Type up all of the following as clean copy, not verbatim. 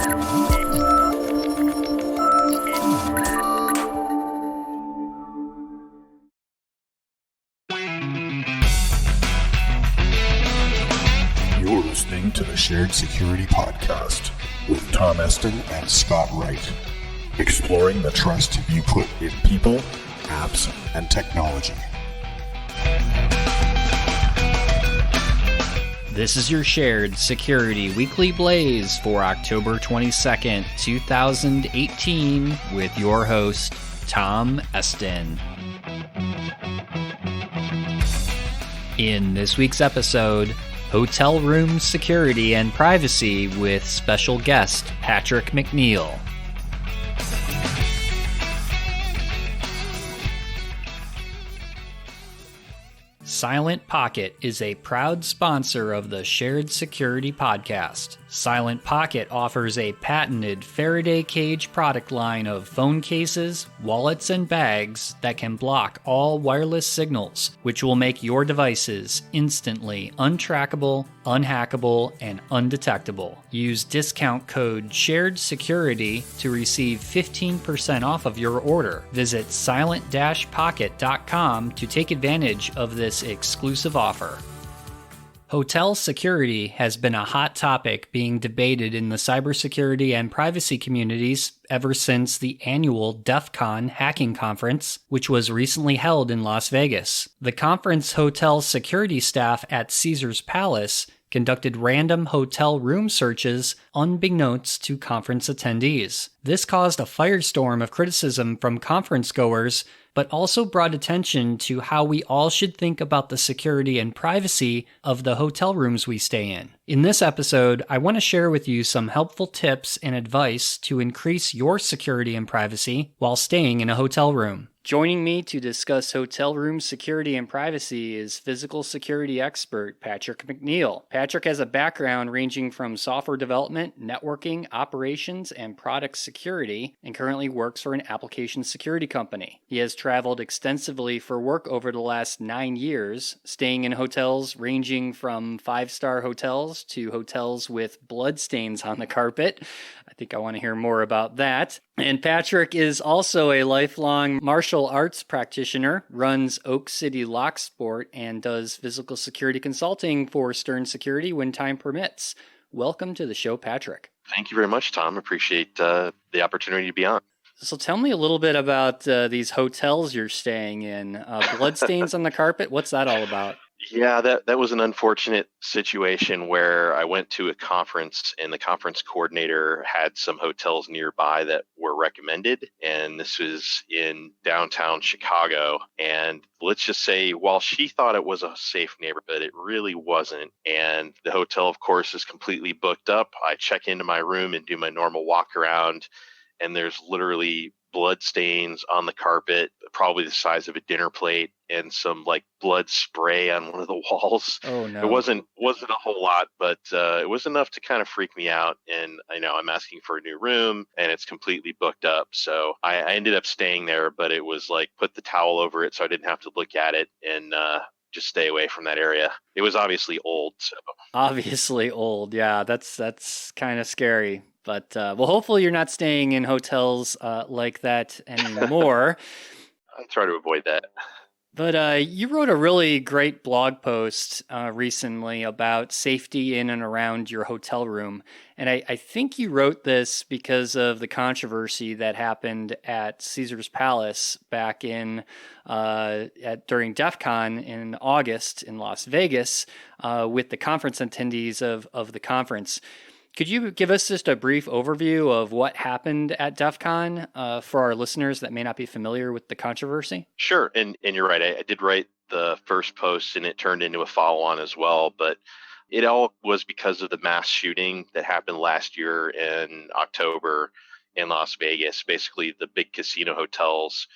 You're listening to the Shared Security Podcast with Tom Eston and Scott Wright, exploring the trust you put in people, apps, and technology. This is your Shared Security Weekly Blaze for October 22nd, 2018, with your host, Tom Eston. In this week's episode, hotel room security and privacy with special guest Patrick McNeil. Silent Pocket is a proud sponsor of the Shared Security Podcast. Silent Pocket offers a patented Faraday cage product line of phone cases, wallets, and bags that can block all wireless signals, which will make your devices instantly untrackable, unhackable, and undetectable. Use discount code SHAREDSECURITY to receive 15% off of your order. Visit silent-pocket.com to take advantage of this exclusive offer. Hotel security has been a hot topic being debated in the cybersecurity and privacy communities ever since the annual DEF CON hacking conference, which was recently held in Las Vegas. The conference hotel security staff at Caesars Palace conducted random hotel room searches unbeknownst to conference attendees. This caused a firestorm of criticism from conference goers, but also brought attention to how we all should think about the security and privacy of the hotel rooms we stay in. In this episode, I want to share with you some helpful tips and advice to increase your security and privacy while staying in a hotel room. Joining me to discuss hotel room security and privacy is physical security expert Patrick McNeil. Patrick has a background ranging from software development, networking, operations, and product security, and currently works for an application security company. He has traveled extensively for work over the last 9 years, staying in hotels ranging from 5-star hotels to hotels with bloodstains on the carpet. I think I want to hear more about that. And Patrick is also a lifelong martial arts practitioner, runs Oak City Lock Sport, and does physical security consulting for Stern Security when time permits. Welcome to the show, Patrick. Thank you very much, Tom. Appreciate the opportunity to be on. So tell me a little bit about these hotels you're staying in. Bloodstains on the carpet, what's that all about? Yeah, that was an unfortunate situation where I went to a conference and the conference coordinator had some hotels nearby that were recommended. And this was in downtown Chicago. And let's just say, while she thought it was a safe neighborhood, it really wasn't. And the hotel, of course, is completely booked up. I check into my room and do my normal walk around, and there's literally blood stains on the carpet, probably the size of a dinner plate, and some like blood spray on one of the walls. Oh no! It wasn't a whole lot, but it was enough to kind of freak me out. And I know I'm asking for a new room, and it's completely booked up. So I ended up staying there, but it was like put the towel over it so I didn't have to look at it, and just stay away from that area. It was obviously old. So. Obviously old, yeah. That's kind of scary. But, well, hopefully you're not staying in hotels like that anymore. I try to avoid that. But you wrote a really great blog post recently about safety in and around your hotel room. And I think you wrote this because of the controversy that happened at Caesars Palace back in during DEF CON in August in Las Vegas with the conference attendees of the conference. Could you give us just a brief overview of what happened at DEF CON for our listeners that may not be familiar with the controversy? Sure. And you're right. I did write the first post and it turned into a follow-on as well. But it all was because of the mass shooting that happened last year in October in Las Vegas. Basically, the big casino hotels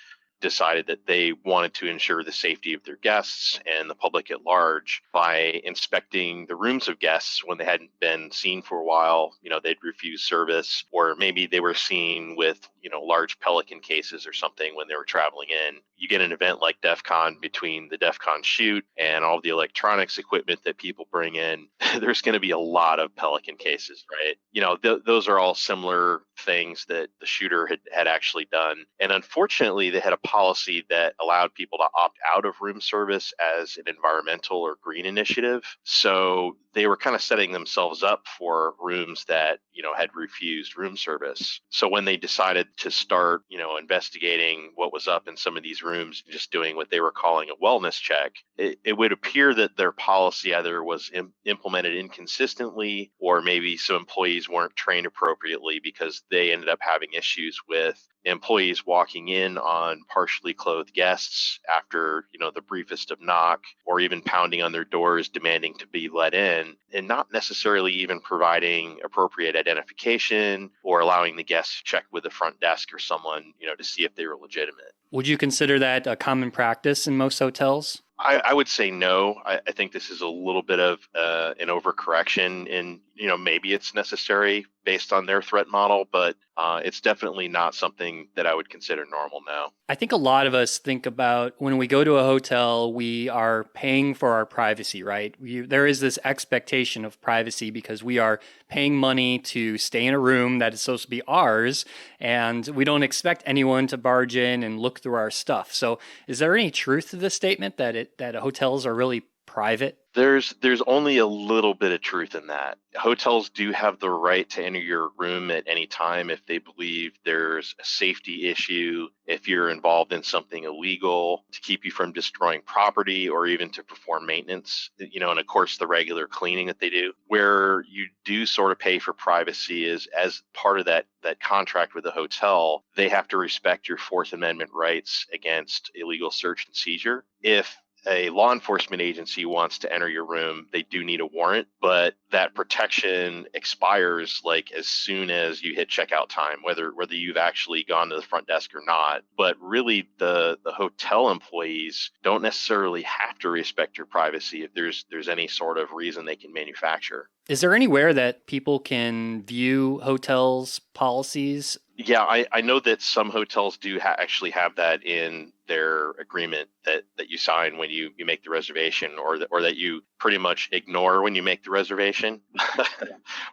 decided that they wanted to ensure the safety of their guests and the public at large by inspecting the rooms of guests when they hadn't been seen for a while. They'd refuse service, or maybe they were seen with, large Pelican cases or something when they were traveling in. You get an event like DEF CON, between the DEF CON shoot and all the electronics equipment that people bring in, there's going to be a lot of Pelican cases, right? Those are all similar things that the shooter had actually done. And unfortunately, they had a policy that allowed people to opt out of room service as an environmental or green initiative. So they were kind of setting themselves up for rooms that, had refused room service. So when they decided to start, investigating what was up in some of these rooms, just doing what they were calling a wellness check, it would appear that their policy either was implemented inconsistently, or maybe some employees weren't trained appropriately, because they ended up having issues with employees walking in on partially clothed guests after, the briefest of knock, or even pounding on their doors demanding to be let in, and not necessarily even providing appropriate identification or allowing the guests to check with the front desk or someone, to see if they were legitimate. Would you consider that a common practice in most hotels? I would say no. I think this is a little bit of an overcorrection, and maybe it's necessary based on their threat model, but it's definitely not something that I would consider normal now. I think a lot of us think about when we go to a hotel, we are paying for our privacy, right? There is this expectation of privacy because we are paying money to stay in a room that is supposed to be ours, and we don't expect anyone to barge in and look through our stuff. So is there any truth to this statement that hotels are really private? There's only a little bit of truth in that. Hotels do have the right to enter your room at any time if they believe there's a safety issue, if you're involved in something illegal, to keep you from destroying property, or even to perform maintenance, and of course the regular cleaning that they do. Where you do sort of pay for privacy is as part of that contract with the hotel, they have to respect your Fourth Amendment rights against illegal search and seizure. If a law enforcement agency wants to enter your room, they do need a warrant, but that protection expires like as soon as you hit checkout time, whether you've actually gone to the front desk or not. But really, the hotel employees don't necessarily have to respect your privacy if there's any sort of reason they can manufacture. Is there anywhere that people can view hotels' policies? Yeah, I know that some hotels do actually have that in their agreement that you sign when you make the reservation, or that you pretty much ignore when you make the reservation.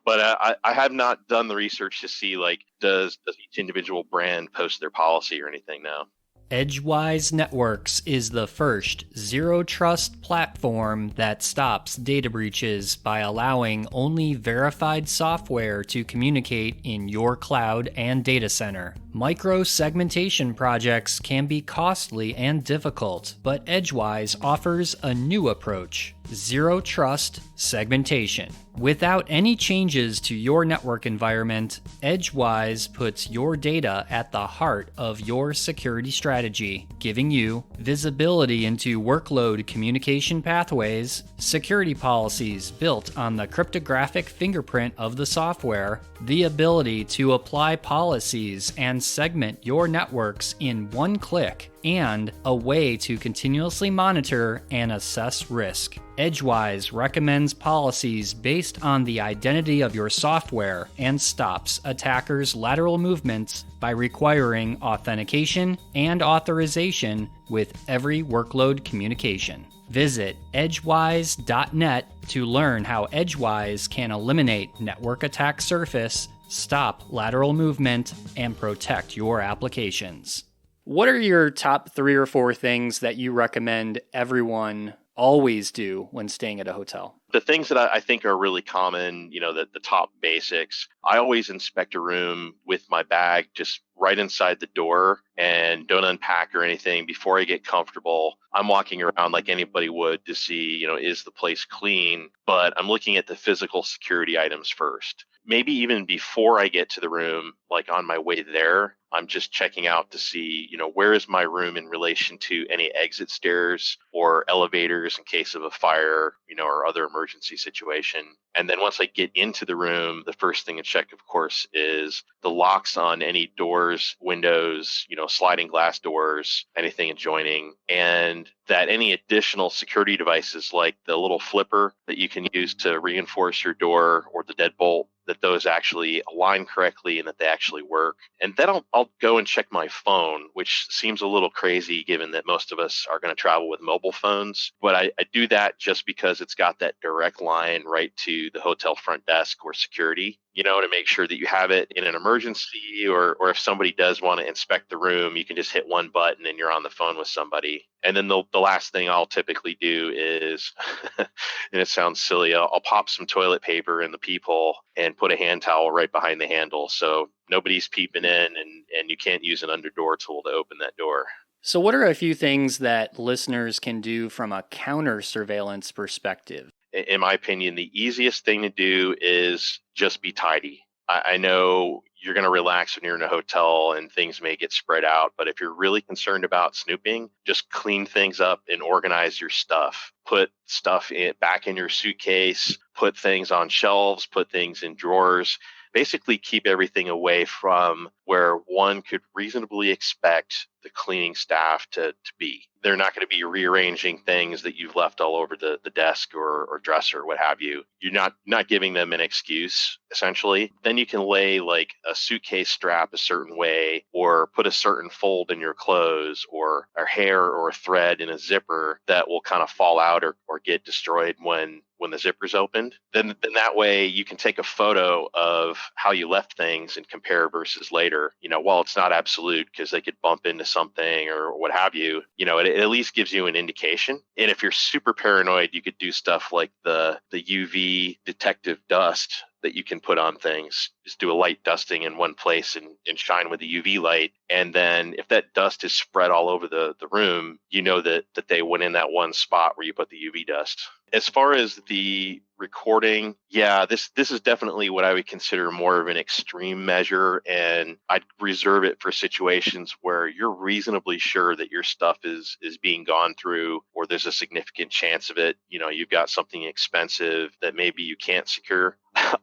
But I have not done the research to see, like, does each individual brand post their policy or anything now. Edgewise Networks is the first zero-trust platform that stops data breaches by allowing only verified software to communicate in your cloud and data center. Micro-segmentation projects can be costly and difficult, but Edgewise offers a new approach: zero-trust segmentation. Without any changes to your network environment, Edgewise puts your data at the heart of your security strategy, giving you visibility into workload communication pathways, security policies built on the cryptographic fingerprint of the software, the ability to apply policies and segment your networks in one click, and a way to continuously monitor and assess risk. Edgewise recommends policies based on the identity of your software and stops attackers' lateral movements by requiring authentication and authorization with every workload communication. Visit edgewise.net to learn how Edgewise can eliminate network attack surface, stop lateral movement, and protect your applications. What are your top 3 or 4 things that you recommend everyone always do when staying at a hotel? The things that I think are really common, the top basics. I always inspect a room with my bag just right inside the door, and don't unpack or anything before I get comfortable. I'm walking around like anybody would to see, is the place clean? But I'm looking at the physical security items first. Maybe even before I get to the room, like on my way there, I'm just checking out to see, where is my room in relation to any exit stairs or elevators in case of a fire, or other emergency situation. And then once I get into the room, the first thing to check, of course, is the locks on any doors, windows, sliding glass doors, anything adjoining, and that any additional security devices like the little flipper that you can use to reinforce your door or the deadbolt, that those actually align correctly and that they actually work. And then I'll go and check my phone, which seems a little crazy given that most of us are going to travel with mobile phones. But I do that just because it's got that direct line right to the hotel front desk or security, to make sure that you have it in an emergency, or if somebody does want to inspect the room, you can just hit one button and you're on the phone with somebody. And then the last thing I'll typically do is, and it sounds silly, I'll pop some toilet paper in the peephole and put a hand towel right behind the handle so nobody's peeping in and you can't use an underdoor tool to open that door. So what are a few things that listeners can do from a counter surveillance perspective? In my opinion, the easiest thing to do is just be tidy. I know you're going to relax when you're in a hotel and things may get spread out, but if you're really concerned about snooping, just clean things up and organize your stuff. Put stuff back in your suitcase, put things on shelves, put things in drawers. Basically keep everything away from where one could reasonably expect the cleaning staff to be. They're not going to be rearranging things that you've left all over the desk or dresser, what have you. You're not giving them an excuse, essentially. Then you can lay like a suitcase strap a certain way, or put a certain fold in your clothes, or a hair or a thread in a zipper that will kind of fall out or get destroyed when the zipper's opened. Then that way you can take a photo of how you left things and compare versus later. While it's not absolute because they could bump into something or what have you, it at least gives you an indication. And if you're super paranoid, you could do stuff like the UV detective dust that you can put on things. Just do a light dusting in one place and shine with the UV light. And then if that dust is spread all over the room, that they went in that one spot where you put the UV dust. As far as the recording, yeah, this is definitely what I would consider more of an extreme measure, and I'd reserve it for situations where you're reasonably sure that your stuff is being gone through, or there's a significant chance of it. You've got something expensive that maybe you can't secure.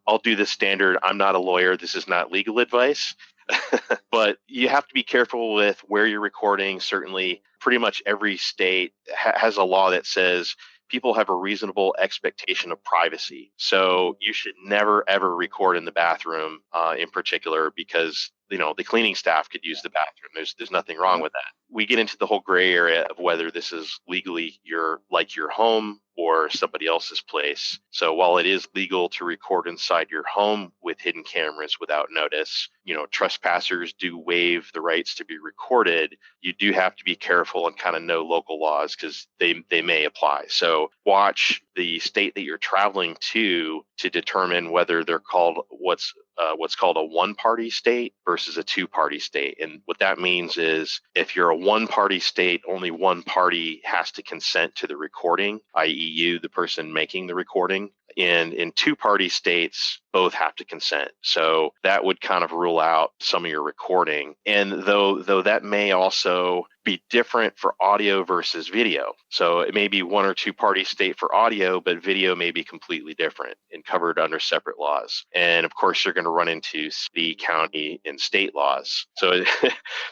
I'll do the standard. I'm not a lawyer. This is not legal advice. But you have to be careful with where you're recording. Certainly, pretty much every state has a law that says people have a reasonable expectation of privacy. So you should never, ever record in the bathroom in particular, because the cleaning staff could use the bathroom. There's nothing wrong with that. We get into the whole gray area of whether this is legally your home or somebody else's place. So while it is legal to record inside your home with hidden cameras without notice, trespassers do waive the rights to be recorded. You do have to be careful and kind of know local laws because they may apply. So watch the state that you're traveling to determine whether they're called what's called a one-party state versus a two-party state. And what that means is if you're a one-party state, only one party has to consent to the recording, i.e. you, the person making the recording. And in two-party states, both have to consent. So that would kind of rule out some of your recording. And though that may also be different for audio versus video. So it may be one or two party state for audio, but video may be completely different and covered under separate laws. And of course, you're going to run into city, county, and state laws.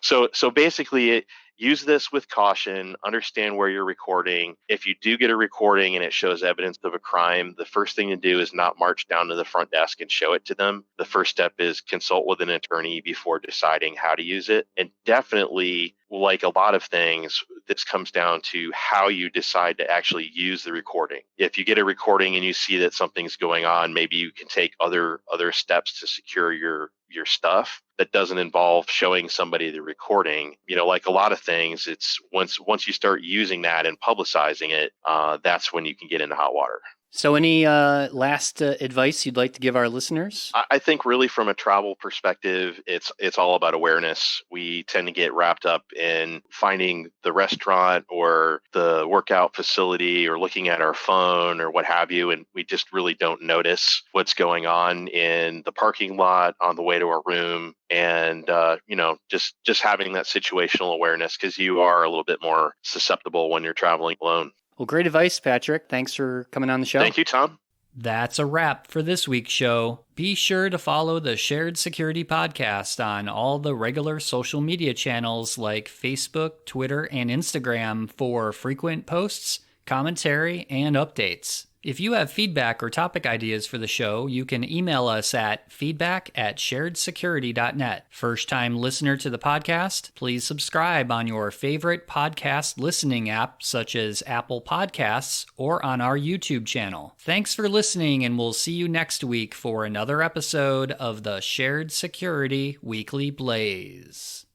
So basically, use this with caution, understand where you're recording. If you do get a recording and it shows evidence of a crime, the first thing to do is not march down to the front desk and show it to them. The first step is consult with an attorney before deciding how to use it. And definitely, like a lot of things, this comes down to how you decide to actually use the recording. If you get a recording and you see that something's going on, maybe you can take other steps to secure your stuff that doesn't involve showing somebody the recording. Like a lot of things, it's once you start using that and publicizing it, that's when you can get into hot water. So any last advice you'd like to give our listeners? I think really from a travel perspective, it's all about awareness. We tend to get wrapped up in finding the restaurant or the workout facility or looking at our phone or what have you, and we just really don't notice what's going on in the parking lot on the way to our room. And just having that situational awareness, because you are a little bit more susceptible when you're traveling alone. Well, great advice, Patrick. Thanks for coming on the show. Thank you, Tom. That's a wrap for this week's show. Be sure to follow the Shared Security Podcast on all the regular social media channels like Facebook, Twitter, and Instagram for frequent posts, commentary, and updates. If you have feedback or topic ideas for the show, you can email us at feedback@sharedsecurity.net. First-time listener to the podcast, please subscribe on your favorite podcast listening app such as Apple Podcasts or on our YouTube channel. Thanks for listening, and we'll see you next week for another episode of the Shared Security Weekly Blaze.